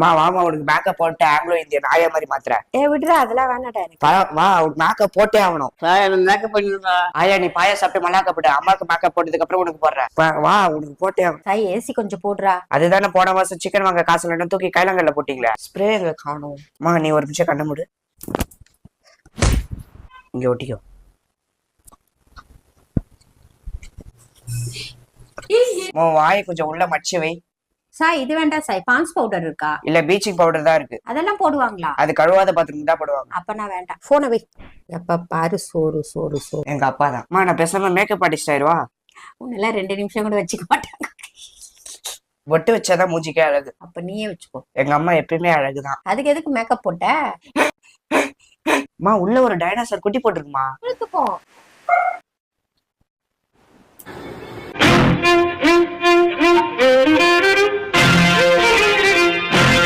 வாமா உனக்கு மேக்கப் போட்டு ஆங்கிலோ இந்தியன் ஆயா மாதிரி மாத்துற. விடுறா, அதெல்லாம் வேணாடா எனக்கு. வா உனக்கு மேக்கப் போட்டே ஆகணும். மேக்கப் பண்ணிருந்தா ஆயா நீ பாயா சாப்பிட்டு மல்லாக்க போட்டு அம்மாக்கு மேக்கப் போட்டதுக்கு அப்புறம் உனக்கு போடுற. வா உனக்கு போட்டே ஆகணும். சாய் ஏசி கொஞ்சம் போடுறா. அதுதானே போன மாசம் சிக்கன் வாங்க காசு இல்லைன்னு தூக்கி கைலங்கல்ல போட்டீங்களே. ஸ்ப்ரே எங்க காணும். நீ ஒரு நிமிஷம் கண்ண மூடு. இங்க ஒட்டிக்கோ. வாயை கொஞ்சம் உள்ள மடிச்சு வை. சாய் இது வேண்டாம் சாய், பான்ஸ் பவுடர் இருக்கா? இல்ல பீச்சிங் பவுடர் தான் இருக்கு. அதெல்லாம் போடுவாங்களா? அது கழுவாத பாத்ரூம் தான் போடுவாங்க. அப்ப நான் வேண்டாம். போன வை. எப்ப பாரு சோறு சோறு சோறு. எங்க அப்பா தான். நான் பேசாம மேக்கப் ஆர்டிஸ்ட் ஆயிடுவா. உன்னெல்லாம் 2 நிமிஷம் கூட வச்சுக்க மாட்டாங்க. ஒட்டு வச்சாதான் மூஞ்சிக்கே அழகு. அப்ப நீயே வச்சுக்கோ. எங்க அம்மா எப்பயுமே அழகுதான். அதுக்கு எதுக்கு மேக்கப் போட்ட? உள்ள ஒரு டைனோசர் குட்டி போட்டுருக்குமா. எடுத்துக்கோ.